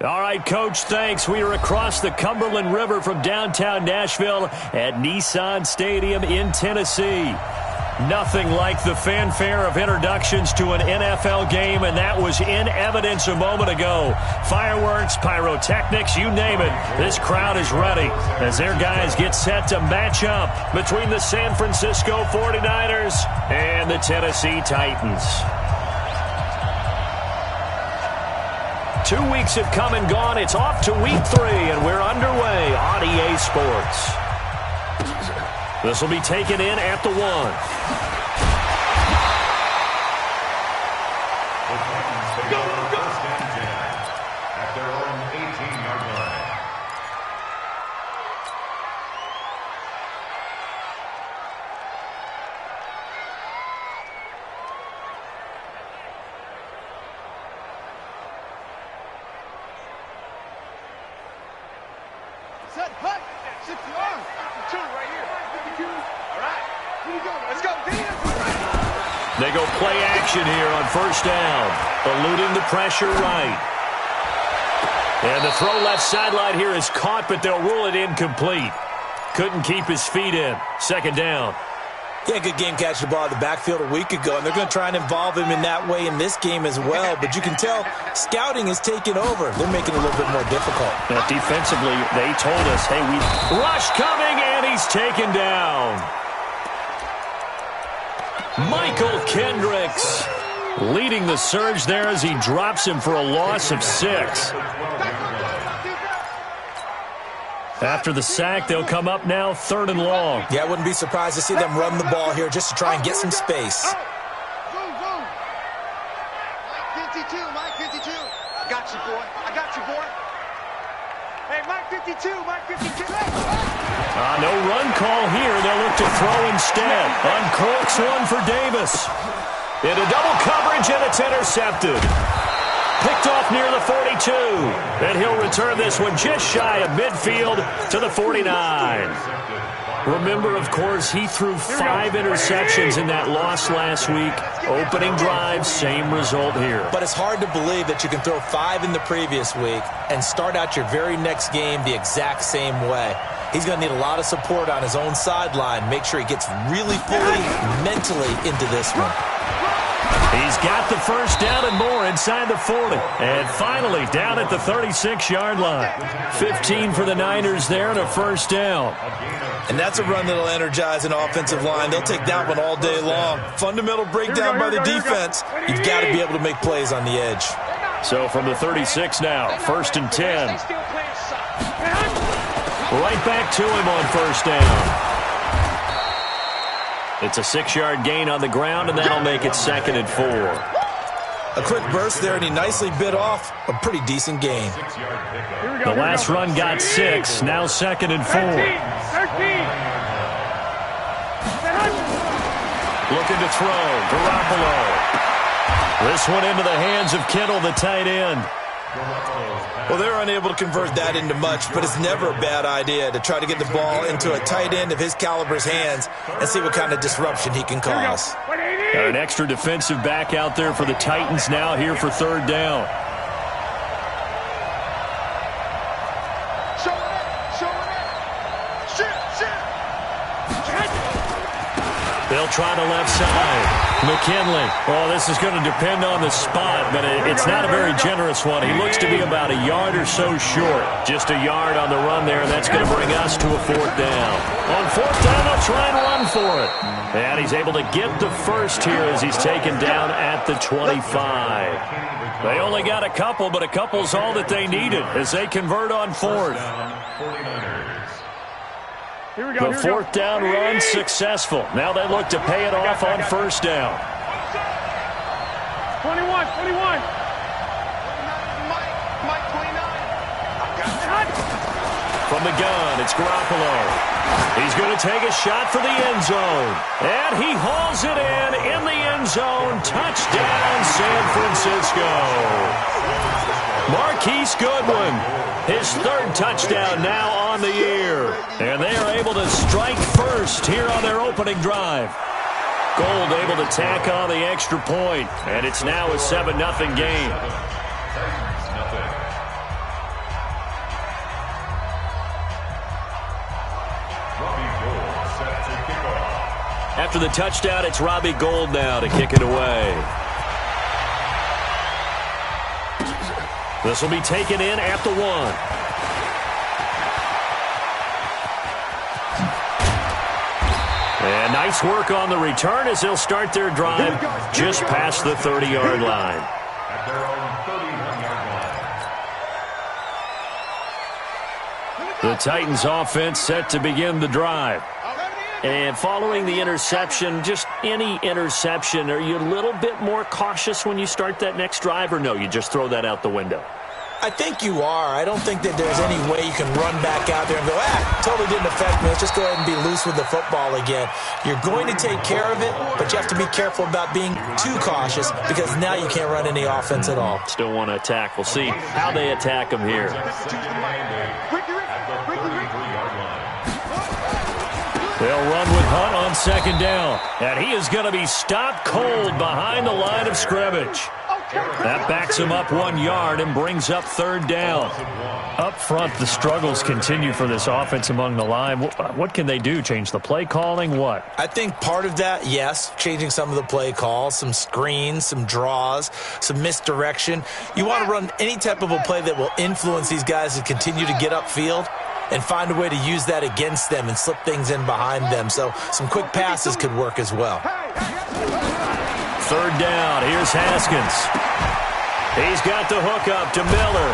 All right, Coach, thanks. We are across the Cumberland River from downtown Nashville at Nissan Stadium in Tennessee. Nothing like the fanfare of introductions to an NFL game, and that was in evidence a moment ago. Fireworks, pyrotechnics, you name it. This crowd is ready as their guys get set to match up between the San Francisco 49ers and the Tennessee Titans. 2 weeks have come and gone. It's off to week 3, and we're underway on EA Sports. This will be taken in at the 1. At their own 18-yard line. Set, hut, 60 yards. 2 right here. 52. All right. Here we go. Let's go. They go play action here on first down. Eluding the pressure right. And the throw left sideline here is caught, but they'll rule it incomplete. Couldn't keep his feet in. Second down. Yeah, good game catching the ball at the backfield a week ago, and they're going to try and involve him in that way in this game as well. But you can tell scouting is taking over. They're making it a little bit more difficult. Now, defensively, they told us, hey, we rush coming, and he's taken down. Michael Kendricks leading the surge there as he drops him for a loss of 6. After the sack, they'll come up now 3rd and long. Yeah, I wouldn't be surprised to see them run the ball here just to try and get some space. Mike 52, Mike 52. I got you, boy. I got you, boy. Hey, Mike 52, Mike 52. No run call here. They'll look to throw instead. Uncorks one for Davis. Into double coverage, and it's intercepted. Picked off near the 42. And he'll return this one just shy of midfield to the 49. Remember, of course, he threw 5 interceptions in that loss last week. Opening drive, same result here. But it's hard to believe that you can throw 5 in the previous week and start out your very next game the exact same way. He's going to need a lot of support on his own sideline. Make sure he gets really fully mentally into this one. He's got the first down and more inside the 40. And finally down at the 36-yard line. 15 for the Niners there and a first down. And that's a run that'll energize an offensive line. They'll take that one all day long. Fundamental breakdown by the defense. You've got to be able to make plays on the edge. So from the 36 now, 1st and 10. Right back to him on first down. It's a 6-yard gain on the ground, and that'll make it 2nd and 4. A quick burst there, and he nicely bit off a pretty decent gain. The last run got 6, now 2nd and 4. 13. Looking to throw, Garoppolo. This one into the hands of Kittle, the tight end. Well, they're unable to convert that into much, but it's never a bad idea to try to get the ball into a tight end of his caliber's hands and see what kind of disruption he can cause. An extra defensive back out there for the Titans now here for 3rd down. They'll try the left side. McKinley. Oh, this is going to depend on the spot, but it's not a very generous one. He looks to be about a yard or so short. Just a yard on the run there, and that's going to bring us to a 4th down. On 4th down, they'll try and run for it. And he's able to get the first here as he's taken down at the 25. They only got a couple, but a couple's all that they needed as they convert on 4th. The 4th down run successful. Now they look to pay it off on first down. 21. Mike 29. From the gun, it's Garoppolo. He's going to take a shot for the end zone. And he hauls it in the end zone. Touchdown, San Francisco. Marquise Goodwin, his 3rd touchdown now on the year. And they are able to strike first here on their opening drive. Gold able to tack on the extra point. And it's now a 7-0 game. After the touchdown, it's Robbie Gould now to kick it away. This will be taken in at the 1. And nice work on the return as they'll start their drive just past the 30-yard line. At their own 31-yard line. The Titans offense set to begin the drive. And following the interception, just any interception, are you a little bit more cautious when you start that next drive, or no, you just throw that out the window? I think you are. I don't think that there's any way you can run back out there and go, totally didn't affect me. Let's just go ahead and be loose with the football again. You're going to take care of it, but you have to be careful about being too cautious because now you can't run any offense at all. Still want to attack. We'll see how they attack them here. They'll run with Hunt on second down. And he is going to be stopped cold behind the line of scrimmage. That backs him up 1 yard and brings up third down. Up front, the struggles continue for this offense among the line. What can they do? Change the play calling? What? I think part of that, yes, changing some of the play calls, some screens, some draws, some misdirection. You want to run any type of a play that will influence these guys to continue to get upfield and find a way to use that against them and slip things in behind them. So some quick passes could work as well. Third down. Here's Haskins. He's got the hook up to Miller.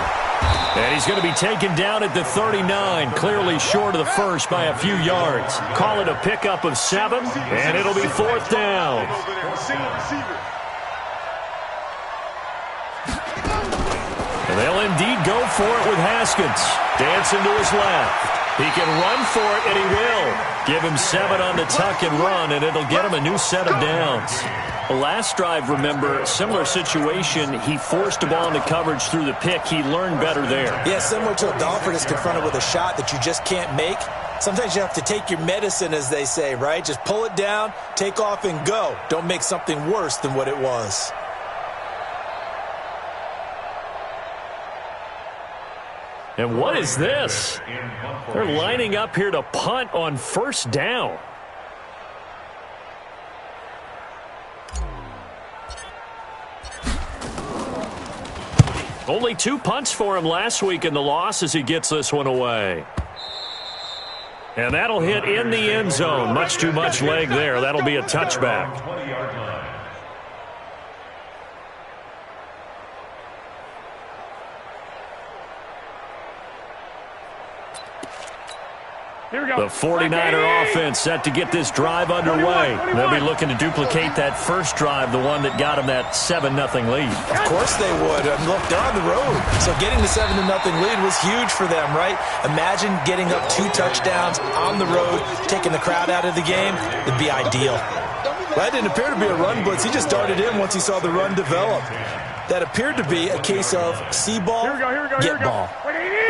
And he's going to be taken down at the 39, clearly short of the first by a few yards. Call it a pickup of 7, and it'll be fourth down. And they'll indeed go for it with Haskins. Dancing to his left. He can run for it, and he will. Give him 7 on the tuck and run, and it'll get him a new set of downs. The last drive, remember, similar situation. He forced the ball into coverage through the pick. He learned better there. Yeah, similar to a golfer that's confronted with a shot that you just can't make. Sometimes you have to take your medicine, as they say, right? Just pull it down, take off, and go. Don't make something worse than what it was. And what is this? They're lining up here to punt on first down. Only 2 punts for him last week in the loss as he gets this one away. And that'll hit in the end zone. Much too much leg there. That'll be a touchback. Here we go. The 49er offense set to get this drive underway. They'll be looking to duplicate that first drive, the one that got them that 7-0 lead. Of course they would. Look, they're on the road. So getting the 7-0 lead was huge for them, right? Imagine getting up 2 touchdowns on the road, taking the crowd out of the game. It'd be ideal. Well, that didn't appear to be a run blitz. He just darted in once he saw the run develop. That appeared to be a case of see ball, get ball.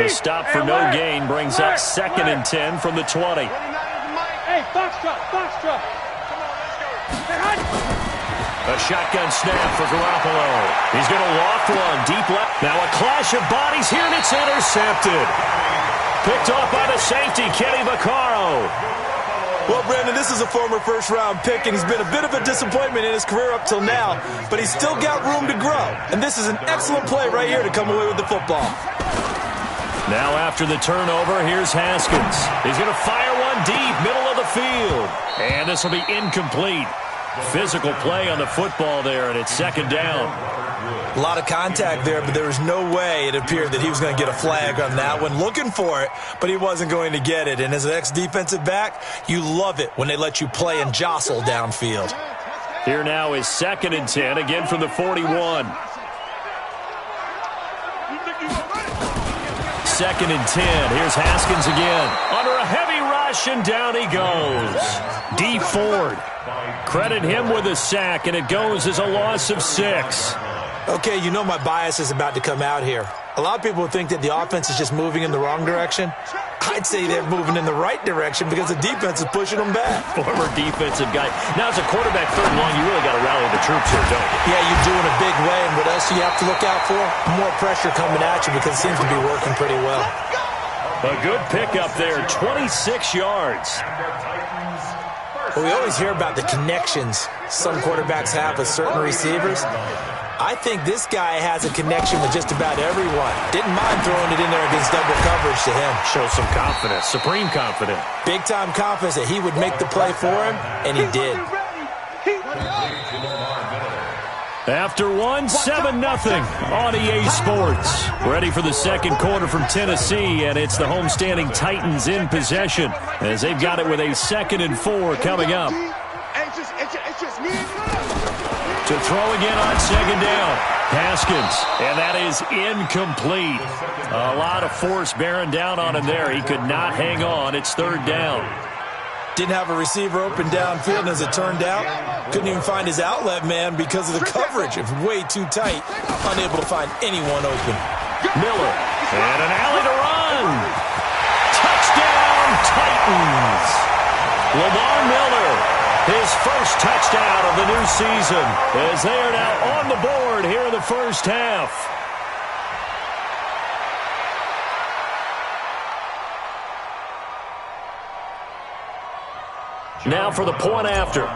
The stop for no gain brings up 2nd and 10 from the 20. Hey, Foxtrot. Come on, let's go. A shotgun snap for Garoppolo. He's going to loft one deep left. Now a clash of bodies here, and it's intercepted. Picked off by the safety, Kenny Vaccaro. Well, Brandon, this is a former first-round pick, and he's been a bit of a disappointment in his career up till now, but he's still got room to grow. And this is an excellent play right here to come away with the football. Now after the turnover, here's Haskins. He's going to fire one deep, middle of the field. And this will be incomplete. Physical play on the football there, and it's 2nd down. A lot of contact there, but there was no way it appeared that he was going to get a flag on that one. Looking for it, but he wasn't going to get it. And as an ex-defensive back, you love it when they let you play and jostle downfield. Here now is 2nd and 10, again from the 41. 2nd and 10. Here's Haskins again. Under a heavy rush, and down he goes. D. Ford. Credit him with a sack, and it goes as a loss of 6. Okay, you know my bias is about to come out here. A lot of people think that the offense is just moving in the wrong direction. I'd say they're moving in the right direction because the defense is pushing them back. Former defensive guy. Now, as a quarterback 3rd and long, you really got to rally the troops here, don't you? Yeah, you do in a big way. And what else do you have to look out for? More pressure coming at you because it seems to be working pretty well. A good pickup there, 26 yards. Well, we always hear about the connections some quarterbacks have with certain receivers. I think this guy has a connection with just about everyone. Didn't mind throwing it in there against double coverage to him. Shows some confidence, supreme confidence. Big-time confidence that he would make the play for him, and he did. After one, 7-0 on EA Sports. Ready for the second quarter from Tennessee, and it's the homestanding Titans in possession as they've got it with a 2nd and 4 coming up. To throw again on 2nd down. Haskins, and that is incomplete. A lot of force bearing down on him there. He could not hang on. It's 3rd down. Didn't have a receiver open downfield, and as it turned out, couldn't even find his outlet man because of the coverage. It's way too tight. Unable to find anyone open. Miller, and an alley to run. Touchdown, Titans. Lamar Miller, his first touchdown of the new season, as they are now on the board here in the first half. Now for the point after.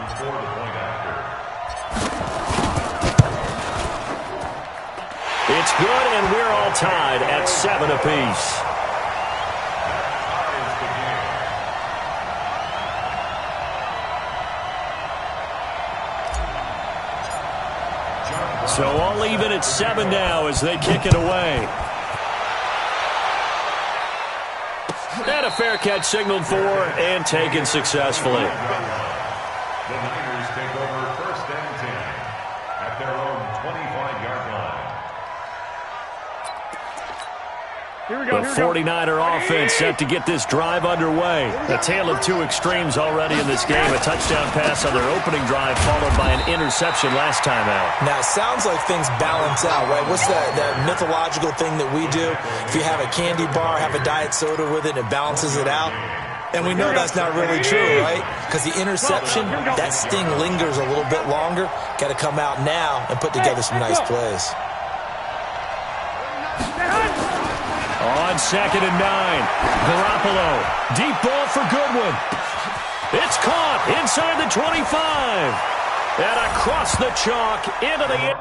It's good, and we're all tied at 7 apiece. So I'll leave it at 7 now as they kick it away. And a fair catch signaled for and taken successfully. The Niners take over 1st and 10 at their own 25-yard line. Here we go. The 49er offense set to get this drive underway. A tale of two extremes already in this game. A touchdown pass on their opening drive followed by an interception last time out. Now, it sounds like things balance out, right? What's that mythological thing that we do? If you have a candy bar, have a diet soda with it, it balances it out. And we know that's not really true, right? Because the interception, that sting lingers a little bit longer. Got to come out now and put together some nice plays. On 2nd and 9, Garoppolo, deep ball for Goodwin. It's caught inside the 25. And across the chalk into the end.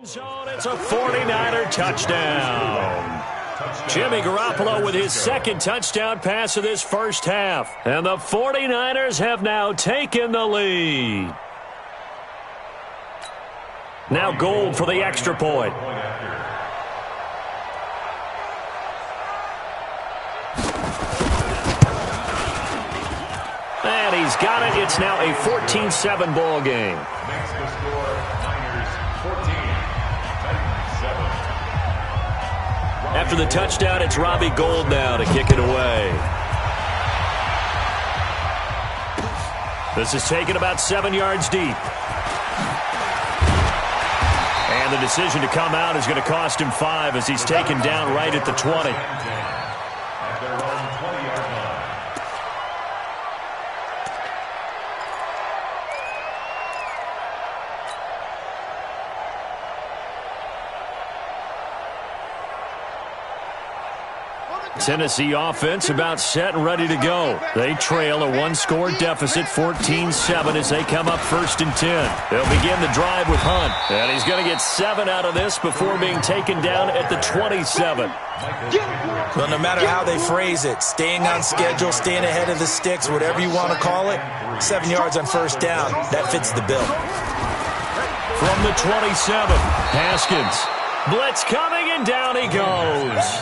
Zone, it's a 49er touchdown. Jimmy Garoppolo with his 2nd touchdown pass of this first half. And the 49ers have now taken the lead. Now Gold for the extra point. And he's got it. It's now a 14-7 ball game. Makes the score Niners 14, Titans 7. After the touchdown, it's Robbie Gould now to kick it away. This is taken about 7 yards deep. And the decision to come out is going to cost him 5 as he's taken down right at the 20. At their own 20-yard line. Tennessee offense about set and ready to go. They trail a 1-score deficit, 14-7 as they come up 1st and 10. They'll begin the drive with Hunt. And he's going to get 7 out of this before being taken down at the 27. Well, no matter how they phrase it, staying on schedule, staying ahead of the sticks, whatever you want to call it, 7 yards on 1st down, that fits the bill. From the 27, Haskins. Blitz coming, and down he goes.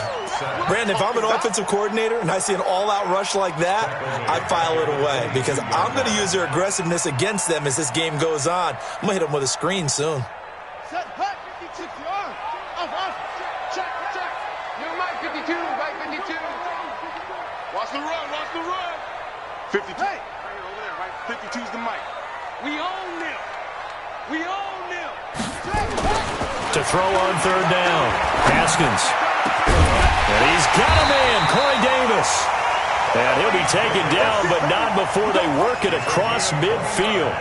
Brandon, if I'm an offensive coordinator and I see an all-out rush like that, I file it away because I'm going to use their aggressiveness against them as this game goes on. I'm going to hit them with a screen soon. Set hut, 56 yards. Check. New Mike 52, Mike 52. Watch the run. 52. Hey. Over there, right? 52's the mic. We own them. To throw on third down, Haskins. And he's got a man, Corey Davis. And he'll be taken down, but not before they work it across midfield.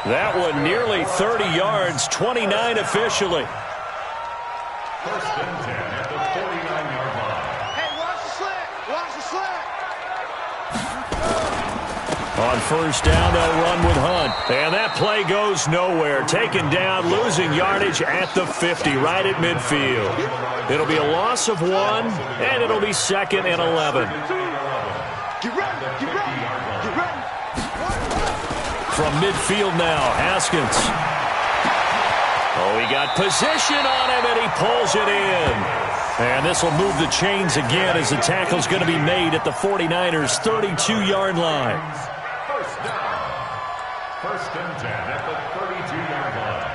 That one nearly 30 yards, 29 officially. First and 10 at the 49-yard line. Hey, watch the slant. On first down, they'll run with Hunt. And that play goes nowhere. Taken down, losing yardage at the 50, right at midfield. It'll be a loss of 1, and it'll be 2nd and 11. Get ready. From midfield now, Haskins. Oh, he got position on him, and he pulls it in. And this will move the chains again as the tackle's going to be made at the 49ers' 32-yard line. First down. First and 10 at the 32-yard line.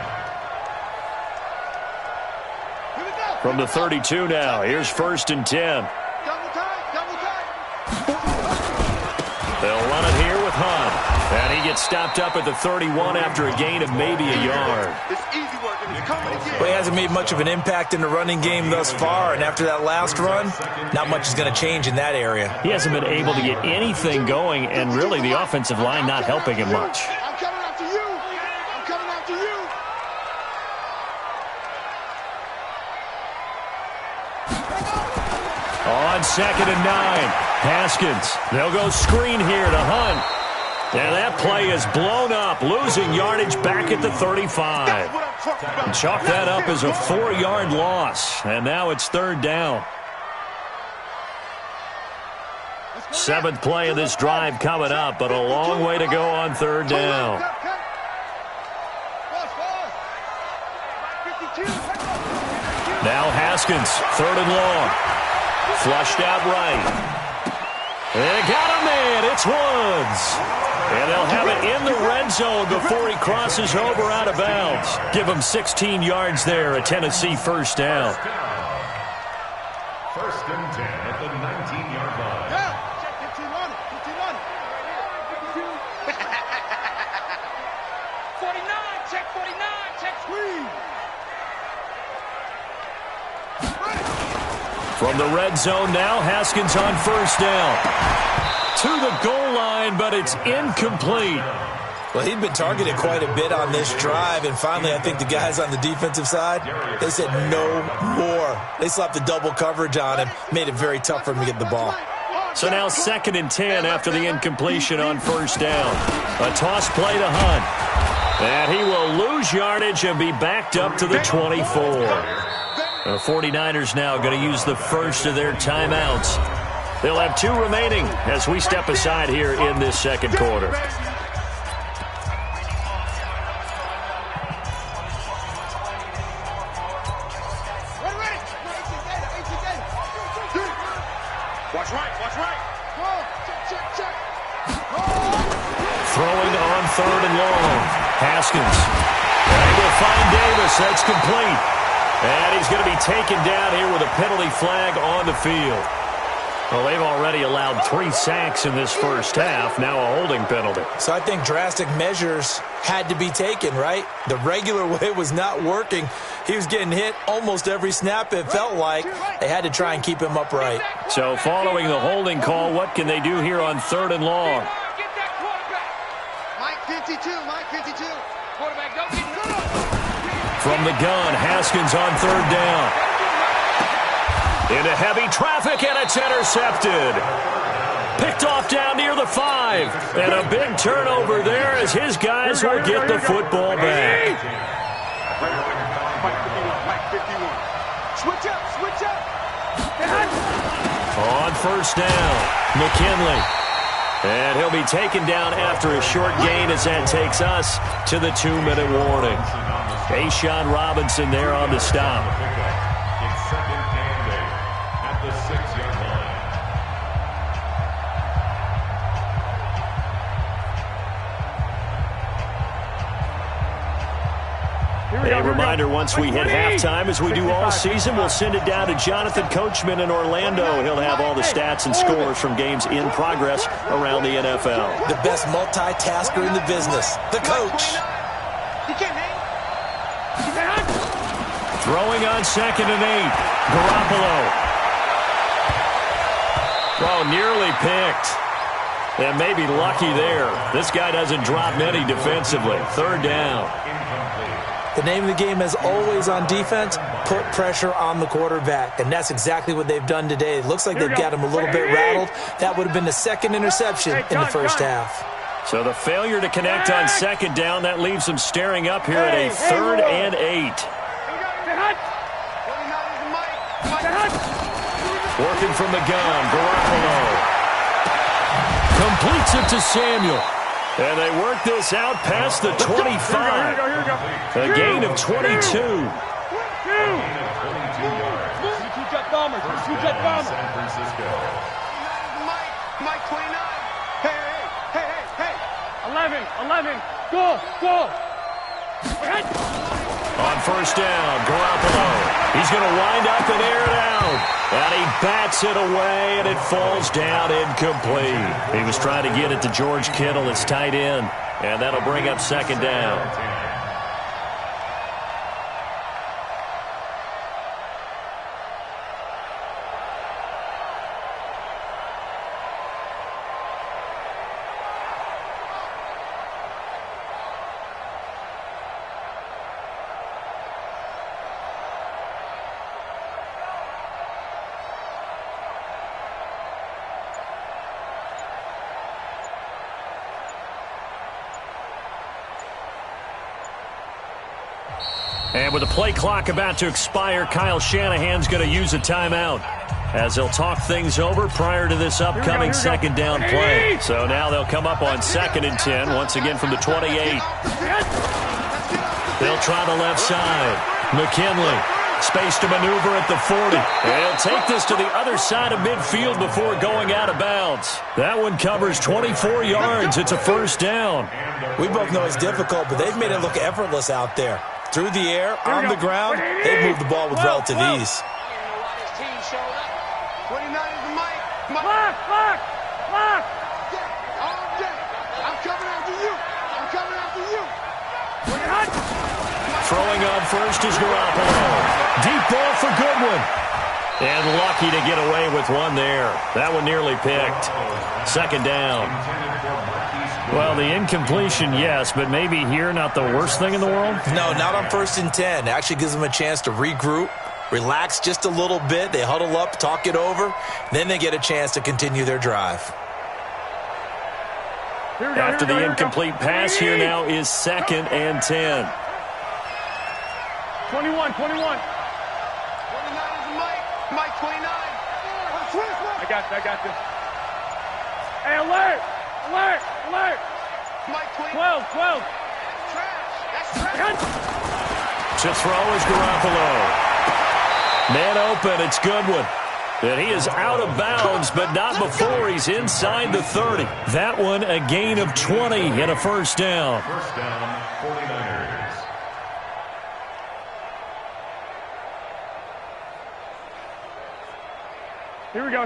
Here we go. From the 32 now, here's first and 10. Double time. They'll run it here with Hunt. And he gets stopped up at the 31 after a gain of maybe a yard. It's easy work, and it's coming again. Well, he hasn't made much of an impact in the running game thus far, and after that last run, not much is going to change in that area. He hasn't been able to get anything going, and really the offensive line not helping him much. I'm coming after you. On 2nd and 9, Haskins. They'll go screen here to Hunt. And that play is blown up, losing yardage back at the 35. And chalk that up as a 4-yard loss. And now it's third down. 7th play of this drive coming up, but a long way to go on third down. Now Haskins, 3rd and long. Flushed out right. And got a man. It's Woods. And they'll have it in the red zone before he crosses over out of bounds. Give him 16 yards there, a Tennessee first down. First and 10 at the 19-yard line. Check 15 on it. 49, check 49, check screen. From the red zone now, Haskins on first down. To the goal line, but it's incomplete. Well, he'd been targeted quite a bit on this drive, and finally I think the guys on the defensive side, they said no more. They slapped the double coverage on him, made it very tough for him to get the ball. So now 2nd and 10 after the incompletion on first down. A toss play to Hunt. And he will lose yardage and be backed up to the 24. The 49ers now going to use the first of their timeouts. They'll have 2 remaining as we step aside here in this second quarter. Watch right. Check. Throwing on 3rd and long. Haskins. And he will find Davis. That's complete. And he's going to be taken down here with a penalty flag on the field. Well, they've already allowed 3 sacks in this first half. Now a holding penalty. So I think drastic measures had to be taken, right? The regular way was not working. He was getting hit almost every snap, it felt like. They had to try and keep him upright. So following the holding call, what can they do here on 3rd and long? Mike 52. Quarterback, go get it. From the gun, Haskins on 3rd down. Into heavy traffic, and it's intercepted. Picked off down near the 5. And a big turnover there as his guys will get the football back. Mike 51. Switch up. On first down, McKinley. And he'll be taken down after a short gain as that takes us to the 2-minute warning. Ashawn Robinson there on the stop. It's 2nd and 8 at the 6-yard A reminder, once we hit halftime, as we do all season, we'll send it down to Jonathan Coachman in Orlando. He'll have all the stats and scores from games in progress around the NFL. The best multitasker in the business, the coach. Throwing on 2nd and 8. Garoppolo. Oh, nearly picked. And maybe lucky there. This guy doesn't drop many defensively. 3rd down. The name of the game is always on defense, put pressure on the quarterback. And that's exactly what they've done today. It looks like they've got him a little bit rattled. That would have been the 2nd interception in the first half. So the failure to connect on 2nd down, that leaves them staring up here at a 3rd and 8. Working from the gun, Garoppolo. Completes it to Samuel. And they work this out past the 25. A gain of 22. San Francisco. Mike 29. Hey. 11. Go. On 1st down, Garoppolo. He's going to wind up and air it out. And he bats it away, and it falls down incomplete. He was trying to get it to George Kittle, his tight end. And that'll bring up 2nd down. And with the play clock about to expire, Kyle Shanahan's going to use a timeout as they'll talk things over prior to this upcoming 2nd down play. So now they'll come up on 2nd and 10, once again from the 28. They'll try the left side. McKinley, space to maneuver at the 40. They'll take this to the other side of midfield before going out of bounds. That one covers 24 yards. It's a 1st down. We both know it's difficult, but they've made it look effortless out there. Through the air, on the ground, they've moved the ball with relative ease. 29 is the mic. Lock. I'm coming after you. Throwing on 1st is Garoppolo. Deep ball for Goodwin. And lucky to get away with one there. That one nearly picked. 2nd down. Well, the incompletion, yes, but maybe here not the worst thing in the world? No, not on 1st and 10. Actually gives them a chance to regroup, relax just a little bit. They huddle up, talk it over. Then they get a chance to continue their drive. After the incomplete pass, here now is 2nd and 10. 21. 29 is the mic. Mike 29. I got this. Hey, alert. Mike 29. 12. That's trash. To throw is Garoppolo. Man open, it's Goodwin. And he is out of bounds, but not before he's inside the 30. That one a gain of 20 and a 1st down. 1st down, 49ers. Here we go.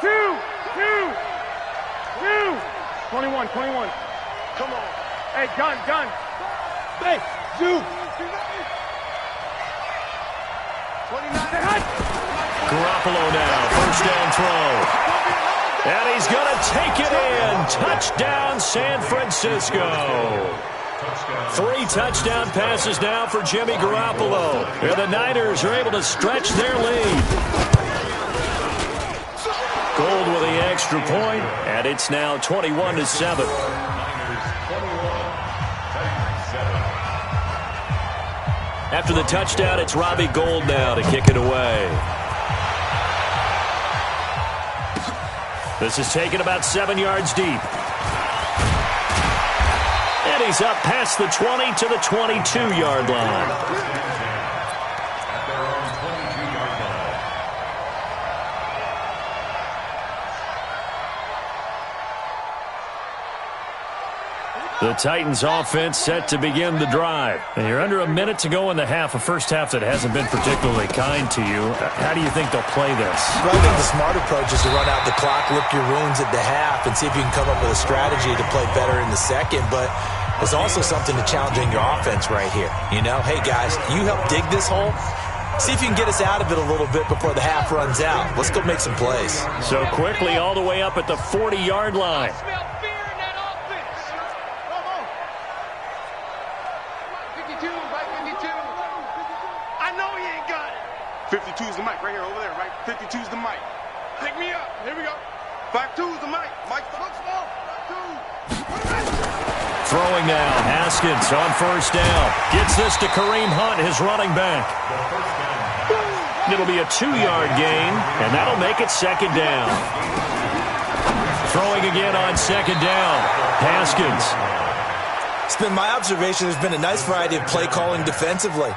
2. 21. Come on. Hey, gun. Hey, shoot. 29. Garoppolo now, 1st down throw. And he's going to take it in. Touchdown, San Francisco. 3 touchdown passes now for Jimmy Garoppolo. And the Niners are able to stretch their lead. Gold with the extra point, and it's now 21-7. After the touchdown, it's Robbie Gould now to kick it away. This is taken about 7 yards deep. And he's up past the 20 to the 22-yard line. The The Titans offense set to begin the drive. And you're under a minute to go in the half, a first half that hasn't been particularly kind to you. How do you think they'll play this? Well, I think the smart approach is to run out the clock, lick your wounds at the half, and see if you can come up with a strategy to play better in the second. But there's also something to challenging your offense right here. You know, hey, guys, you help dig this hole. See if you can get us out of it a little bit before the half runs out. Let's go make some plays. So quickly all the way up at the 40-yard line. 52's the mic right here, over there, right? 52's the mic. Pick me up. Here we go. 52's the mic. Mike, look small. 52. Throwing now. Haskins on first down. Gets this to Kareem Hunt, his running back. It'll be a 2-yard gain, and that'll make it second down. Throwing again on second down. Haskins. It's been my observation there's been a nice variety of play calling defensively.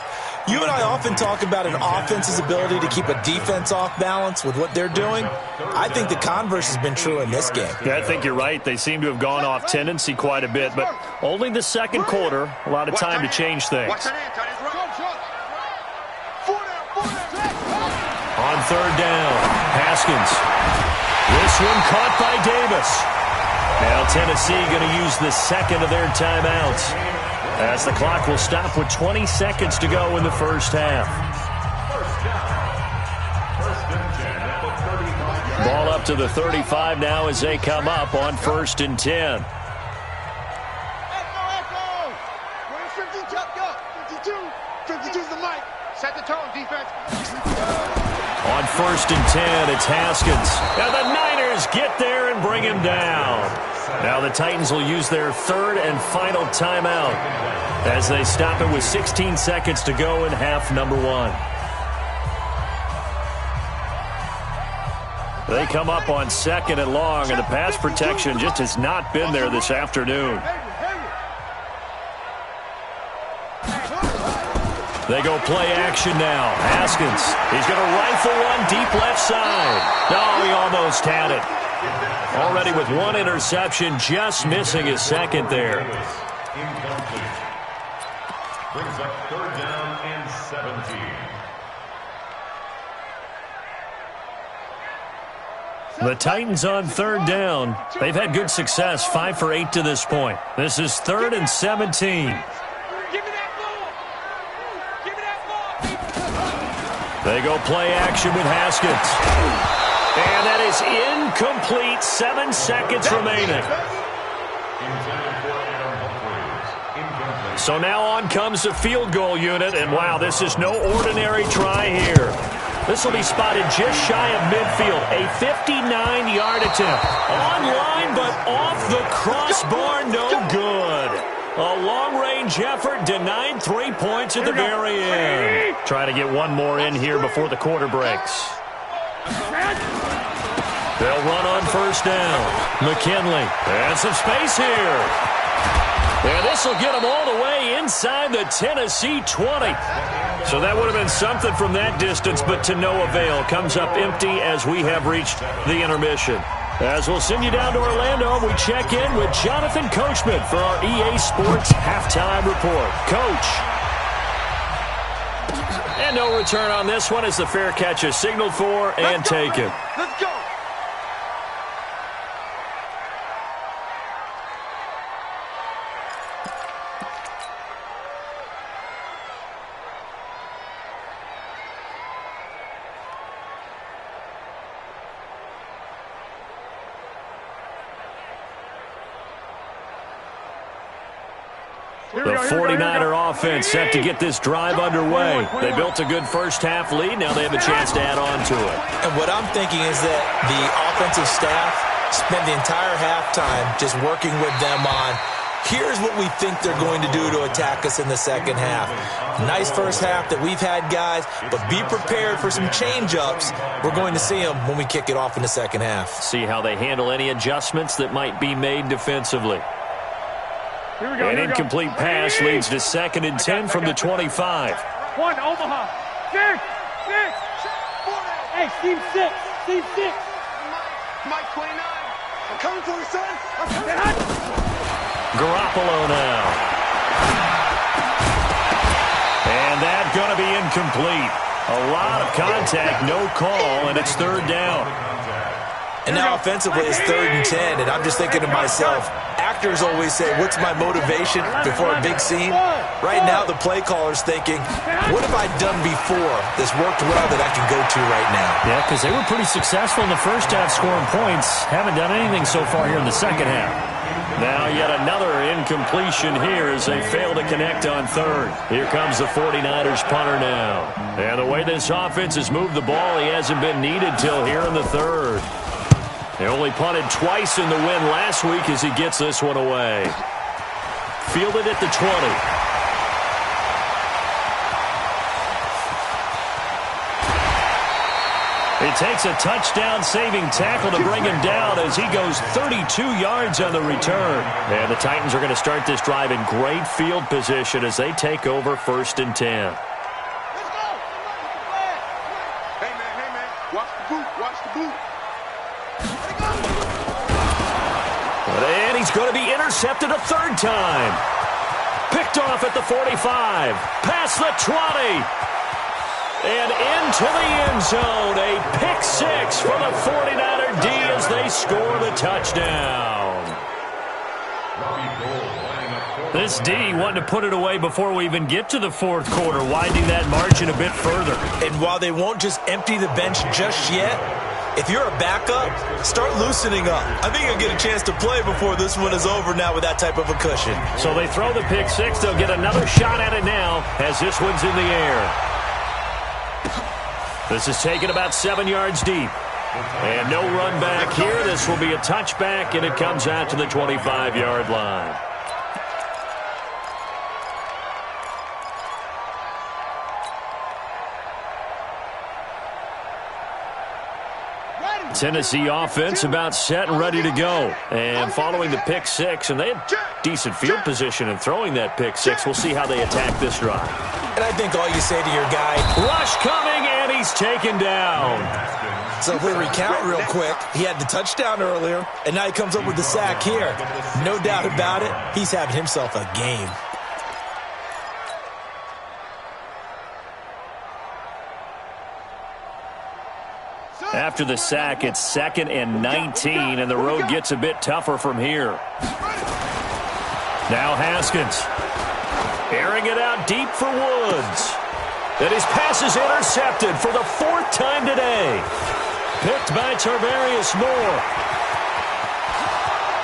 You and I often talk about an offense's ability to keep a defense off balance with what they're doing. I think the converse has been true in this game. Yeah, I think you're right. They seem to have gone off tendency quite a bit, but only the second quarter, a lot of time to change things. On third down, Haskins. This one caught by Davis. Now Tennessee going to use the second of their timeouts, as the clock will stop with 20 seconds to go in the first half. Ball up to the 35 now as they come up on 1st and 10. Go. 52's the mic. Set the tone, defense. On 1st and 10, it's Haskins. Now the Niners get there and bring him down. Now the Titans will use their third and final timeout as they stop it with 16 seconds to go in half number 1. They come up on 2nd and long, and the pass protection just has not been there this afternoon. They go play action now. Haskins, he's going to rifle one deep left side. No, he almost had it. Already with one interception, just missing his second there. Incomplete. Brings up 3rd down and 17. The Titans on 3rd down. They've had good success, 5 for 8 to this point. This is 3rd and 17. They go play action with Haskins. And that is incomplete. 7 seconds remaining. So now on comes the field goal unit. And wow, this is no ordinary try here. This will be spotted just shy of midfield. A 59-yard attempt. On line, but off the crossbar, no good. A long-range effort denied 3 points at the very end. Try to get one more in here before the quarter breaks. They'll run on 1st down. McKinley. And some space here. And this will get them all the way inside the Tennessee 20. So that would have been something from that distance, but to no avail. Comes up empty as we have reached the intermission. As we'll send you down to Orlando, we check in with Jonathan Coachman for our EA Sports Halftime Report. Coach. And no return on this one as the fair catch is signaled for and taken. Let's go. The 49er offense set to get this drive underway. They built a good first half lead. Now they have a chance to add on to it. And what I'm thinking is that the offensive staff spent the entire halftime just working with them on, here's what we think they're going to do to attack us in the second half. Nice first half that we've had, guys, but be prepared for some change-ups. We're going to see them when we kick it off in the second half. See how they handle any adjustments that might be made defensively. An incomplete pass leads to 2nd and 10 from the 25. 1, Omaha. 6. Hey, Steve 6. Steve 6. Mike 29. I'm coming for you, son. I'm coming. Garoppolo now. And that's going to be incomplete. A lot of contact, no call, and it's third down. And now offensively it's 3rd and 10, and I'm just thinking to myself, actors always say, what's my motivation before a big scene? Right now the play caller's thinking, what have I done before that's worked well that I can go to right now? Yeah, because they were pretty successful in the first half scoring points. Haven't done anything so far here in the second half. Now yet another incompletion here as they fail to connect on third. Here comes the 49ers punter now. And the way this offense has moved the ball, he hasn't been needed till here in the third. They only punted twice in the win last week as he gets this one away. Fielded at the 20. It takes a touchdown-saving tackle to bring him down as he goes 32 yards on the return. And the Titans are going to start this drive in great field position as they take over 1st and 10. Let's go. Hey, man. Watch the boot. Watch the boot. And he's going to be intercepted a 3rd time. Picked off at the 45. Past the 20. And into the end zone. A pick 6 for the 49er D as they score the touchdown. This D wanting to put it away before we even get to the 4th quarter, widening that margin a bit further. And while they won't just empty the bench just yet, if you're a backup, start loosening up. I think you'll get a chance to play before this one is over now with that type of a cushion. So they throw the pick 6. They'll get another shot at it now as this one's in the air. This is taken about 7 yards deep. And no run back here. This will be a touchback, and it comes out to the 25-yard line. Tennessee offense about set and ready to go. And following the pick 6, and they had decent field position in throwing that pick 6. We'll see how they attack this drive. And I think all you say to your guy, rush coming, and he's taken down. So if we recount real quick, he had the touchdown earlier, and now he comes up with the sack here. No doubt about it, he's having himself a game. After the sack, it's 2nd and 19, and the road gets a bit tougher from here. Now Haskins. Airing it out deep for Woods. And his pass is intercepted for the 4th time today. Picked by Tarvarius Moore.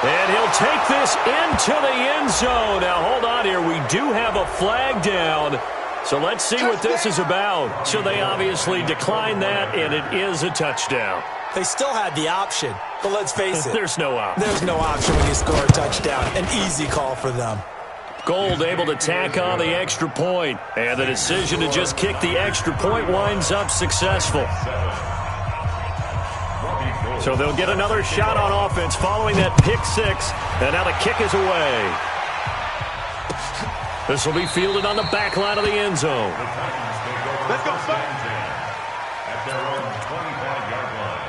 And he'll take this into the end zone. Now, hold on here. We do have a flag down. So let's see what this is about. So they obviously declined that, and it is a touchdown. They still had the option, but let's face it. There's no option. There's no option when you score a touchdown. An easy call for them. Gold able to tack on the extra point, and the decision to just kick the extra point winds up successful. So they'll get another shot on offense following that pick 6, and now the kick is away. This will be fielded on the back line of the end zone. Let's go, son. At their own 25-yard line.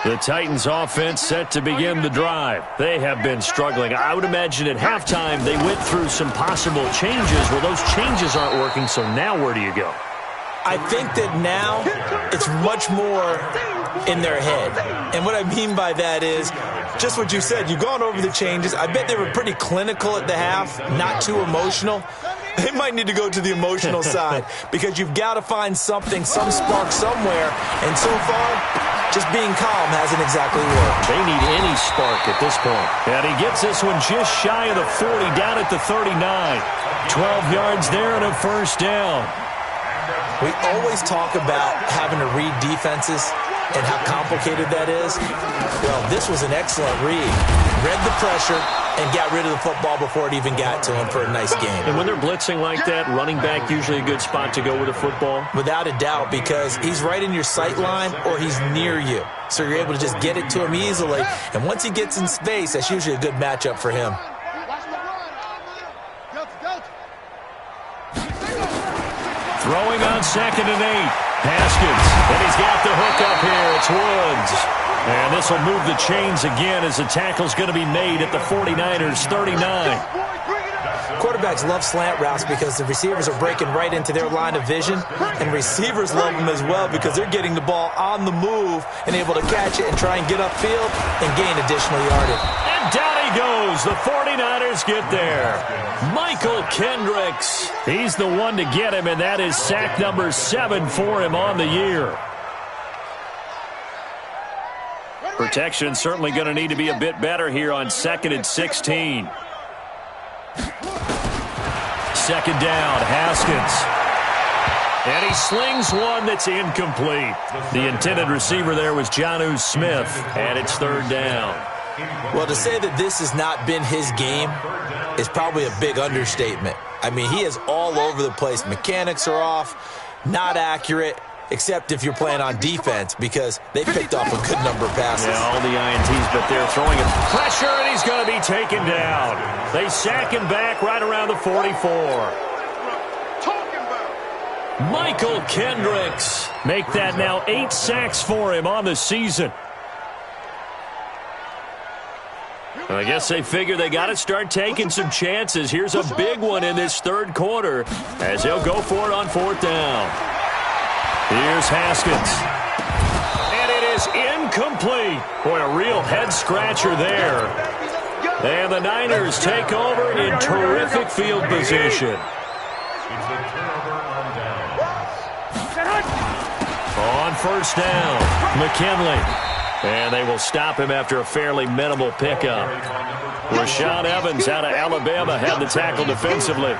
The Titans offense set to begin the drive. They have been struggling. I would imagine at halftime they went through some possible changes. Well, those changes aren't working, so now where do you go? I think that now it's much more in their head. And what I mean by that is just what you said. You've gone over the changes. I bet they were pretty clinical at the half, not too emotional. They might need to go to the emotional side because you've got to find something, some spark somewhere. And so far, just being calm hasn't exactly worked. They need any spark at this point. And he gets this one just shy of the 40, down at the 39. 12 yards there and a first down. We always talk about having to read defenses and how complicated that is. Well, this was an excellent read. Read the pressure and got rid of the football before it even got to him for a nice game. And when they're blitzing like that, running back usually a good spot to go with a football? Without a doubt, because he's right in your sight line or he's near you. So you're able to just get it to him easily. And once he gets in space, that's usually a good matchup for him. Throwing on 2nd and 8. Haskins, and he's got the hook up here. It's Woods. And this will move the chains again as the tackle's going to be made at the 49ers' 39. Quarterbacks love slant routes because the receivers are breaking right into their line of vision, and receivers love them as well because they're getting the ball on the move and able to catch it and try and get upfield and gain additional yardage. And down he goes. The 49ers get there. Michael Kendricks. He's the one to get him, and that is sack number 7 for him on the year. Protection certainly going to need to be a bit better here on 2nd and 16. Second down, Haskins. And he slings one that's incomplete. The intended receiver there was Jonnu Smith, and it's 3rd down. Well, to say that this has not been his game is probably a big understatement. I mean, he is all over the place. Mechanics are off, not accurate, except if you're playing on defense because they picked off a good number of passes. Yeah, all the INTs, but they're throwing him pressure, and he's going to be taken down. They sack him back right around the 44. Michael Kendricks. Make that now 8 sacks for him on the season. I guess they figure they got to start taking some chances. Here's a big one in this 3rd quarter as they'll go for it on 4th down. Here's Haskins. And it is incomplete. Boy, a real head-scratcher there. And the Niners take over in terrific field position. On 1st down, McKinley. And they will stop him after a fairly minimal pickup. Rashaan Evans out of Alabama had the tackle defensively.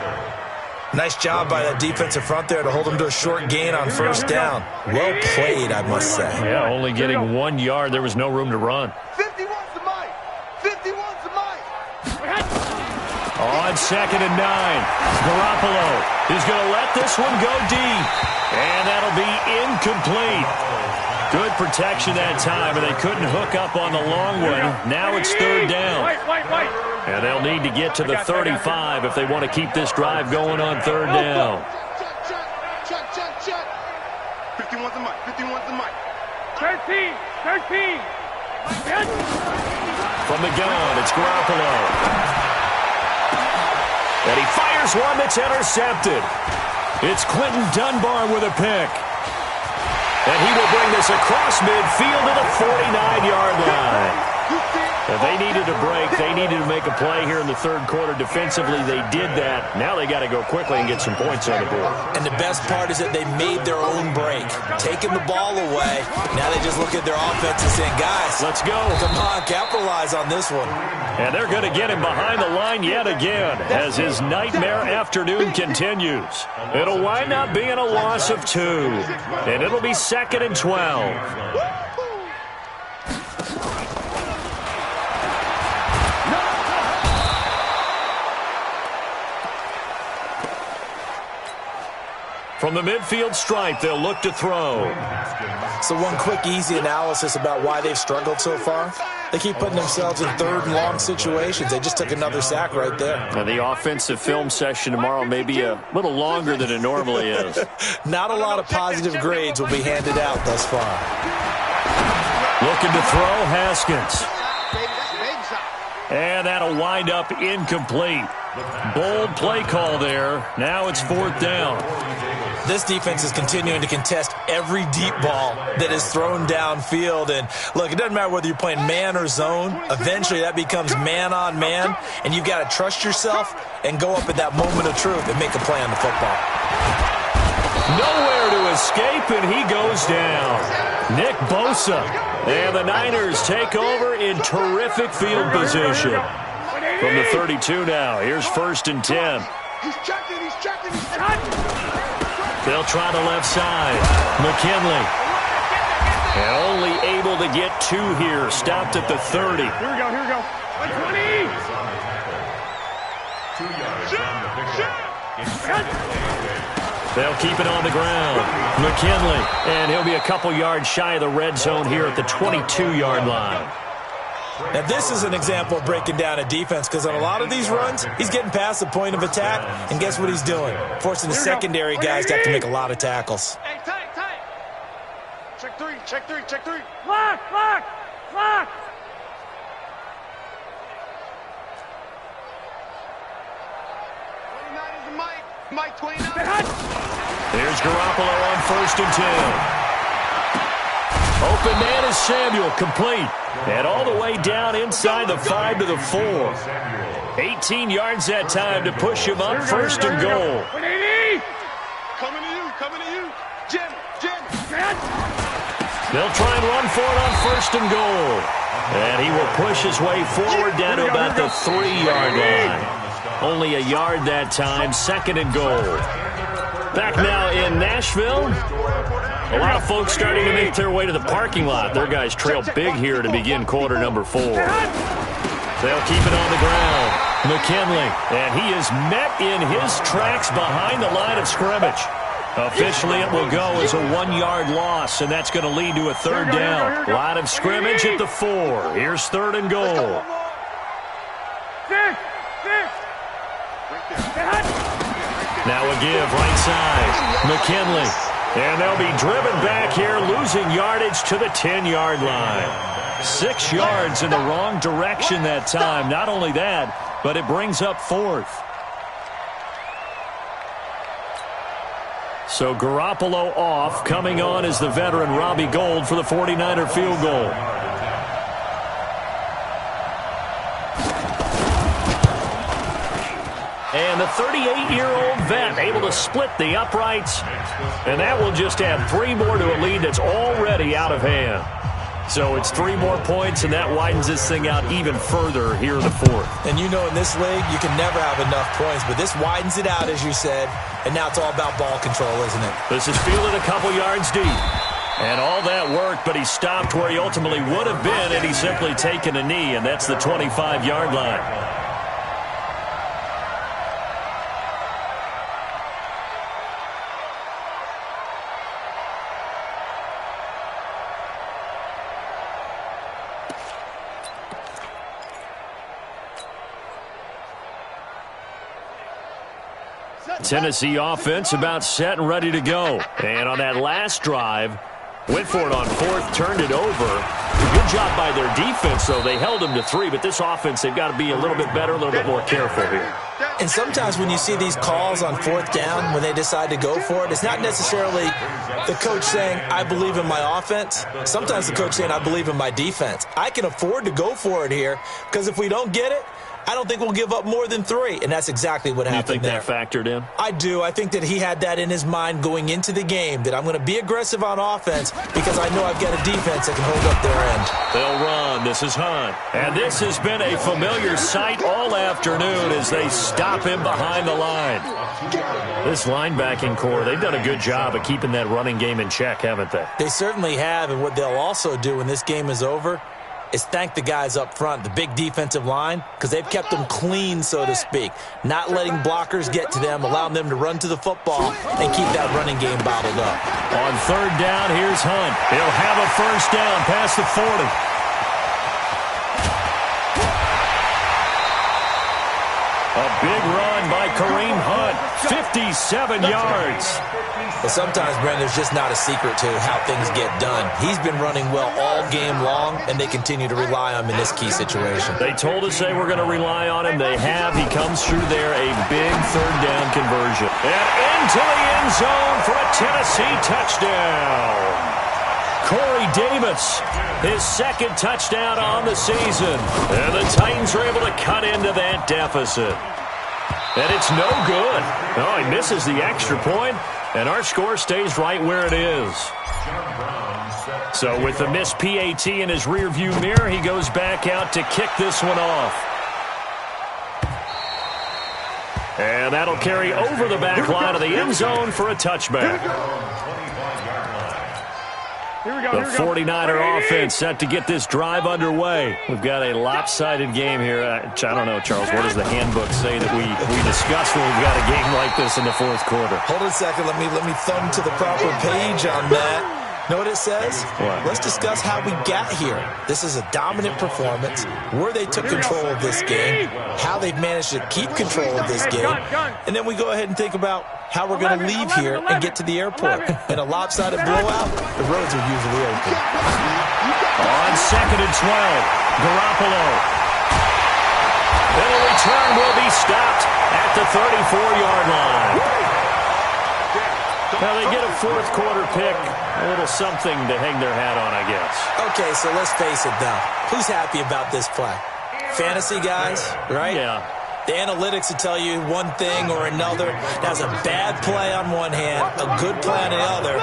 Nice job by that defensive front there to hold him to a short gain on 1st down. Well played, I must say. Yeah, only getting 1 yard. There was no room to run. 51's the mic. 51's the mic. On 2nd and 9, Garoppolo is going to let this one go deep. And that'll be incomplete. Good protection that time, and they couldn't hook up on the long one. Now it's 3rd down. And they'll need to get to the 35 if they want to keep this drive going on 3rd down. Check. 51's the mic. 51's the mic. 13. From the gun, it's Garoppolo. And he fires one that's intercepted. It's Quentin Dunbar with a pick. And he will bring this across midfield to the 49-yard line. If they needed a break, they needed to make a play here in the 3rd quarter. Defensively, they did that. Now they got to go quickly and get some points on the board. And the best part is that they made their own break, taking the ball away. Now they just look at their offense and saying, guys, let's go. Come on, capitalize on this one. And they're going to get him behind the line yet again as his nightmare afternoon continues. It'll wind up being a loss of 2. And it'll be 2nd and 12. From the midfield stripe, they'll look to throw. So one quick, easy analysis about why they've struggled so far. They keep putting themselves in 3rd and long situations. They just took another sack right there. Now the offensive film session tomorrow may be a little longer than it normally is. Not a lot of positive grades will be handed out thus far. Looking to throw, Haskins. And that'll wind up incomplete. Bold play call there. Now it's 4th down. This defense is continuing to contest every deep ball that is thrown downfield. And, look, it doesn't matter whether you're playing man or zone. Eventually that becomes man on man, and you've got to trust yourself and go up at that moment of truth and make a play on the football. Nowhere to escape, and he goes down. Nick Bosa. And the Niners take over in terrific field position. From the 32 now, here's 1st and 10. He's checking. They'll try the left side. McKinley. And only able to get 2 here. Stopped at the 30. Here we go. 120. 2 yards on the pickup. They'll keep it on the ground. McKinley. And he'll be a couple yards shy of the red zone here at the 22-yard line. Now, this is an example of breaking down a defense because on a lot of these runs, he's getting past the point of attack, and guess what he's doing? Forcing the secondary guys to have to make a lot of tackles. Hey, tight. Check three, check three. Lock, lock, lock. 29 is the Mike. Mike 29. There's Garoppolo on 1st and 10. Open man is Samuel, complete. And all the way down inside the 5 to the 4. 18 yards that time to push him up, 1st and goal. Coming to you. Jim. They'll try and run for it on 1st and goal. And he will push his way forward down to about the 3-yard line. Only a yard that time, 2nd and goal. Back now in Nashville. A lot of folks starting to make their way to the parking lot. Their guys trail big here to begin quarter number 4. They'll keep it on the ground. McKinley, and he is met in his tracks behind the line of scrimmage. Officially, it will go as a 1-yard loss, and that's going to lead to a 3rd down. Line of scrimmage at the 4. Here's 3rd and goal. Now a give right side. McKinley. And they'll be driven back here, losing yardage to the 10-yard line. 6 yards in the wrong direction that time. Not only that, but it brings up 4th. So Garoppolo off. Coming on is the veteran Robbie Gould for the 49er field goal. And the 38-year-old vet able to split the uprights. And that will just add 3 more to a lead that's already out of hand. So it's 3 more points, and that widens this thing out even further here in the 4th. And you know in this league, you can never have enough points, but this widens it out, as you said, and now it's all about ball control, isn't it? This is fielded a couple yards deep. And all that worked, but he stopped where he ultimately would have been, and he's simply taken a knee, and that's the 25-yard line. Tennessee offense about set and ready to go. And on that last drive, went for it on 4th, turned it over. Good job by their defense, though. They held them to 3, but this offense, they've got to be a little bit better, a little bit more careful here. And sometimes when you see these calls on 4th down, when they decide to go for it, it's not necessarily the coach saying, I believe in my offense. Sometimes the coach saying, I believe in my defense. I can afford to go for it here, because if we don't get it, I don't think we'll give up more than 3, and that's exactly what happened there. You think that factored in? I do. I think that he had that in his mind going into the game, that I'm going to be aggressive on offense because I know I've got a defense that can hold up their end. They'll run. This is Hunt. And this has been a familiar sight all afternoon as they stop him behind the line. This linebacking core, they've done a good job of keeping that running game in check, haven't they? They certainly have, and what they'll also do when this game is over is thank the guys up front, the big defensive line, because they've kept them clean, so to speak, not letting blockers get to them, allowing them to run to the football and keep that running game bottled up. On 3rd down, here's Hunt. He'll have a 1st down past the 40. A big run by Kareem Hunt, 57 yards. But sometimes, Brent, there's just not a secret to how things get done. He's been running well all game long, and they continue to rely on him in this key situation. They told us they were going to rely on him. They have. He comes through there, a big 3rd down conversion. And into the end zone for a Tennessee touchdown. Corey Davis, his 2nd touchdown on the season. And the Titans are able to cut into that deficit. And it's no good. Oh, he misses the extra point, and our score stays right where it is. So with the missed PAT in his rearview mirror, he goes back out to kick this one off. And that'll carry over the back line of the end zone for a touchback. The 49er offense set to get this drive underway. We've got a lopsided game here. I don't know, Charles, what does the handbook say that we discuss when we've got a game like this in the 4th quarter? Hold on a second. Let me thumb to the proper page on that. Know what it says? What? Let's discuss how we got here. This is a dominant performance, where they took control of this game, how they've managed to keep control of this game, and then we go ahead and think about how we're going to leave here and get to the airport. In a lopsided blowout, the roads are usually open. On 2nd and 12, Garoppolo. And the return will be stopped at the 34-yard line. Now they get a fourth quarter pick. A little something to hang their hat on, I guess. Okay, so let's face it, though. Who's happy about this play? Fantasy guys, right? Yeah. The analytics will tell you one thing or another. That's a bad play on one hand, a good play on the other,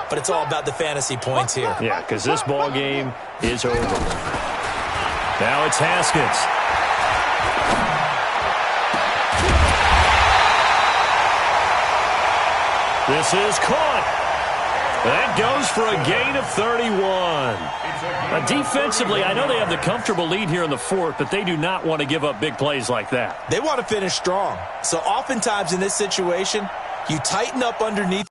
but it's all about the fantasy points here. Yeah, because this ball game is over. Now it's Haskins. This is caught. That goes for a gain of 31. Defensively, I know they have the comfortable lead here in the fourth, but they do not want to give up big plays like that. They want to finish strong. So oftentimes in this situation, you tighten up underneath.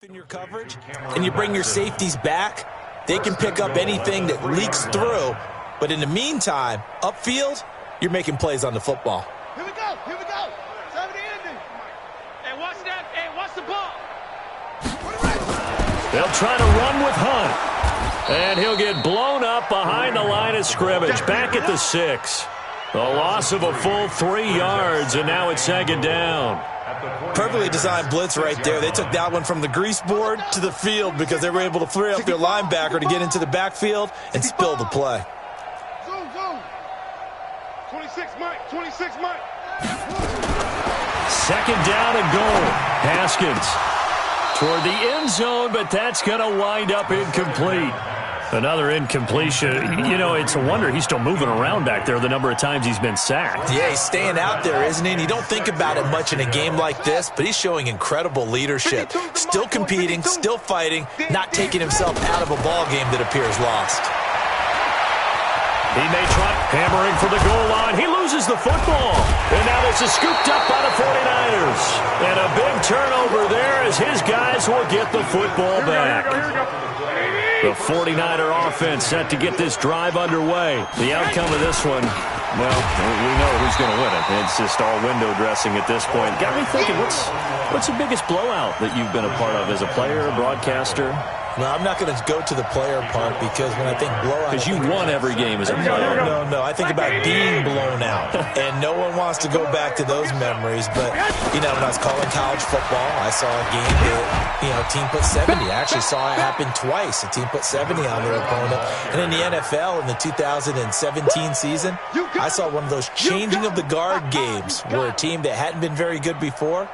In your coverage, and you bring your safeties back, they can pick up anything that leaks through. But in the meantime, upfield, you're making plays on the football. Here we go. Here we go. 70 ending. Hey, watch that. Hey, watch the ball. They'll try to run with Hunt. And he'll get blown up behind the line of scrimmage. Back at the 6. The loss of a full 3 yards, and now it's 2nd down. Perfectly designed blitz right there. They took that one from the grease board to the field because they were able to free up their linebacker to get into the backfield and spill the play. Zoom, zoom. 26, Mike. 26, Mike. 2nd down and goal. Haskins toward the end zone, but that's going to wind up incomplete. Another incompletion. You know, it's a wonder he's still moving around back there the number of times he's been sacked. Yeah, he's staying out there, isn't he? And you don't think about it much in a game like this, but he's showing incredible leadership. Still competing, still fighting, not taking himself out of a ball game that appears lost. He may try hammering for the goal line. He loses the football. And now this is scooped up by the 49ers. And a big turnover there as his guys will get the football back. The 49er offense set to get this drive underway. The outcome of this one, well, we know who's going to win it. It's just all window dressing at this point. Got me thinking, what's the biggest blowout that you've been a part of as a player, a broadcaster? No, I'm not going to go to the player part because when I think blowout... Because you won every game as a player. No. I think about being blown out. And no one wants to go back to those memories. But, you know, when I was calling college football, I saw a game that, you know, a team put 70. I actually saw it happen twice. A team put 70 on their opponent. And in the NFL, in the 2017 season, I saw one of those changing of the guard games where a team that hadn't been very good before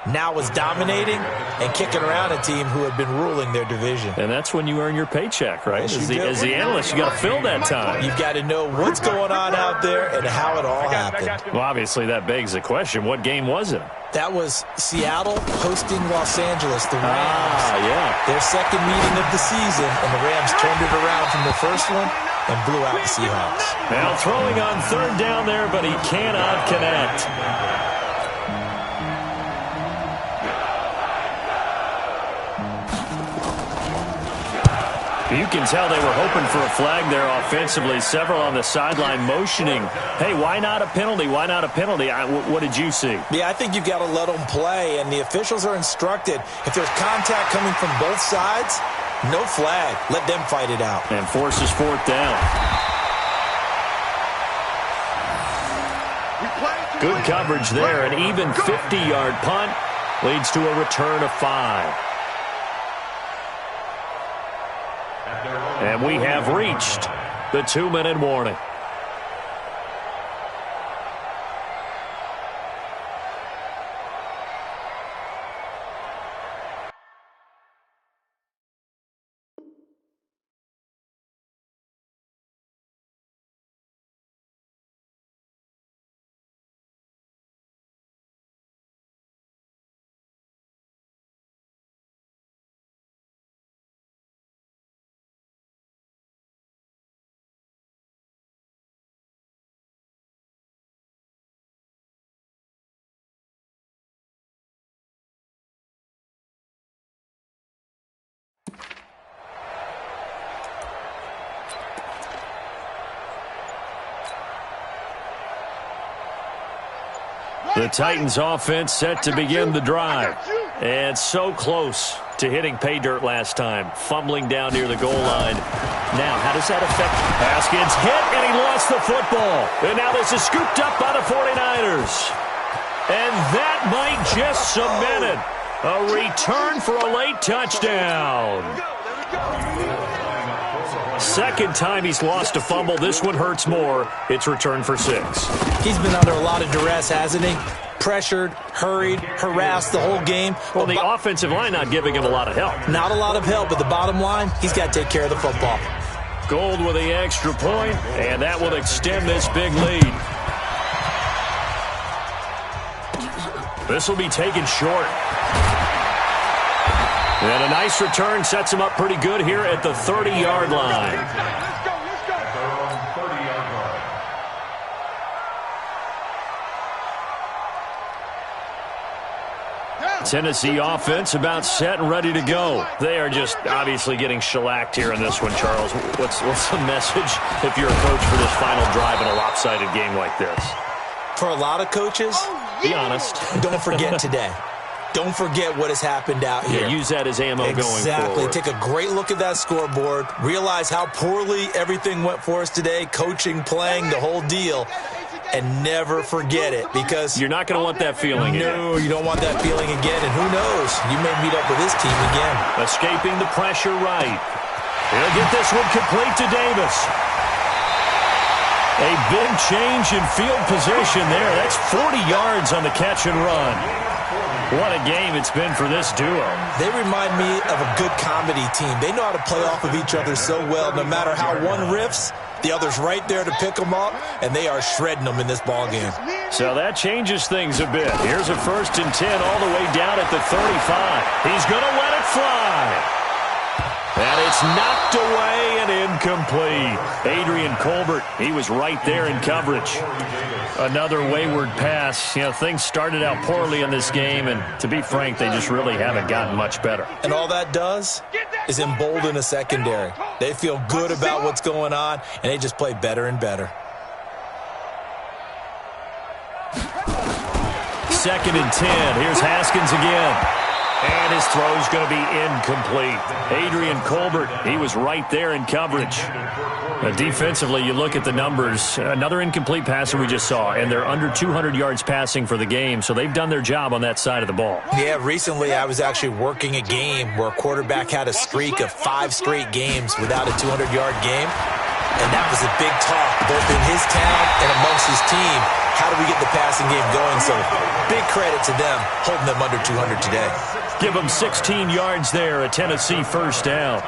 now was dominating and kicking around a team who had been ruling their division. And that's when you earn your paycheck, right? Yes, As the analyst, you got to fill that time. You've got to know what's going on out there and how it all happened. Well, obviously, that begs the question, what game was it? That was Seattle hosting Los Angeles, the Rams. Yeah. Their second meeting of the season, and the Rams turned it around from the first one and blew out the Seahawks. Now throwing on 3rd down there, but he cannot connect. You can tell they were hoping for a flag there offensively. Several on the sideline motioning, hey, why not a penalty? Why not a penalty? What did you see? Yeah, I think you've got to let them play, and the officials are instructed, if there's contact coming from both sides, no flag. Let them fight it out. And forces 4th down. Good coverage there. An even 50-yard punt leads to a return of 5. And we have reached the 2-minute warning. The Titans offense set to begin the drive. And so close to hitting pay dirt last time. Fumbling down near the goal line. Now, how does that affect? Haskins hit, and he lost the football. And now this is scooped up by the 49ers. And that might just cement it. A return for a late touchdown. Second time he's lost a fumble. This one hurts more. It's returned for 6. He's been under a lot of duress, hasn't he? Pressured, hurried, harassed the whole game. Well, the offensive line not giving him a lot of help. Not a lot of help, but the bottom line, he's got to take care of the football. Gold with the extra point, and that will extend this big lead. This will be taken short. And a nice return sets him up pretty good here at the 30-yard line. Let's go. At their own 30-yard line. Tennessee offense about set and ready to go. They are just obviously getting shellacked here in this one, Charles. What's the message if you're a coach for this final drive in a lopsided game like this? For a lot of coaches, be honest. Don't forget today. Don't forget what has happened out here. Yeah, use that as ammo going forward. Exactly. Take a great look at that scoreboard. Realize how poorly everything went for us today. Coaching, playing, the whole deal. And never forget it, because you're not going to want that feeling again. No, you don't want that feeling again. And who knows? You may meet up with this team again. Escaping the pressure right. He'll get this one complete to Davis. A big change in field position there. That's 40 yards on the catch and run. What a game it's been for this duo. They remind me of a good comedy team. They know how to play off of each other so well. No matter how one riffs, the other's right there to pick them up, and they are shredding them in this ball game. So that changes things a bit. Here's a 1st and 10 all the way down at the 35. He's going to let it fly. And it's knocked away and incomplete. Adrian Colbert, he was right there in coverage. Another wayward pass. You know, things started out poorly in this game, and to be frank, they just really haven't gotten much better. And all that does is embolden a secondary. They feel good about what's going on, and they just play better and better. 2nd and 10. Here's Haskins again. And his throw's going to be incomplete. Adrian Colbert, he was right there in coverage. Defensively, you look at the numbers. Another incomplete passer we just saw, and they're under 200 yards passing for the game, so they've done their job on that side of the ball. Yeah, recently I was actually working a game where a quarterback had a streak of 5 straight games without a 200-yard game, and that was a big talk, both in his town and amongst his team. How do we get the passing game going? So big credit to them, holding them under 200 today. Give them 16 yards there, a Tennessee 1st down.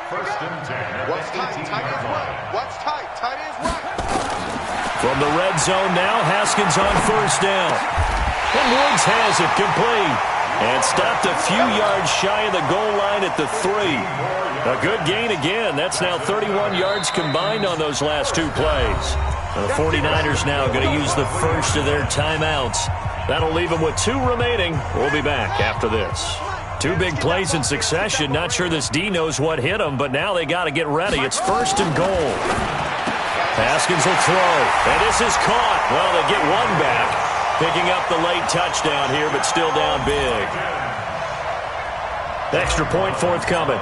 First and 10. What's tight? Tight is what? What's tight? Tight is what? From the red zone now, Haskins on 1st down. And Woods has it complete. And stopped a few yards shy of the goal line at the 3. A good gain again. That's now 31 yards combined on those last 2 plays. The 49ers now going to use the first of their timeouts. That'll leave them with 2 remaining. We'll be back after this. 2 big plays in succession. Not sure this D knows what hit them, but now they got to get ready. It's 1st and goal. Haskins will throw, and this is caught. Well, they get one back, picking up the late touchdown here, but still down big. Extra point forthcoming.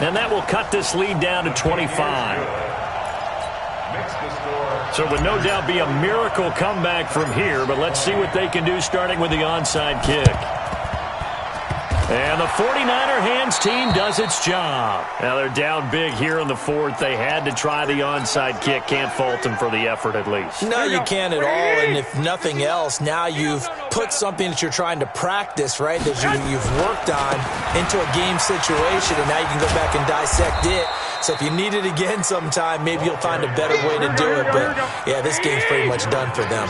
And that will cut this lead down to 25. So it would no doubt be a miracle comeback from here, but let's see what they can do starting with the onside kick. And the 49er hands team does its job. Now they're down big here in the 4th. They had to try the onside kick. Can't fault them for the effort at least. No, you can't at all. And if nothing else, now you've put something that you're trying to practice, right, that you've worked on into a game situation, and now you can go back and dissect it. So if you need it again sometime, maybe you'll find a better way to do it. But, yeah, this game's pretty much done for them.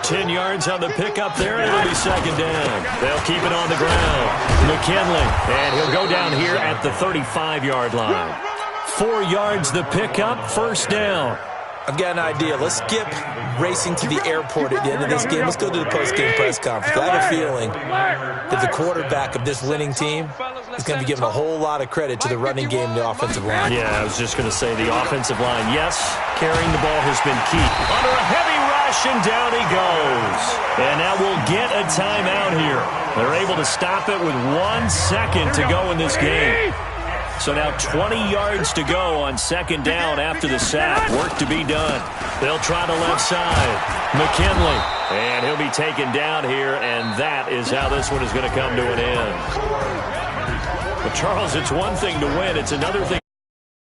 10 yards on the pickup there, and it'll be 2nd down. They'll keep it on the ground. McKinley, and he'll go down here at the 35-yard line. 4 yards the pickup, 1st down. I've got an idea. Let's skip racing to the airport at the end of this game. Let's go to the post-game press conference. I have a feeling that the quarterback of this winning team is going to be giving a whole lot of credit to the running game and the offensive line. Yeah, I was just going to say the offensive line, yes, carrying the ball has been key. Under a heavy rush, and down he goes. And now we'll get a timeout here. They're able to stop it with 1 second to go in this game. So now 20 yards to go on second down after the sack. Work to be done. They'll try the left side. McKinley. And he'll be taken down here, and that is how this one is going to come to an end. But, Charles, it's one thing to win. It's another thing.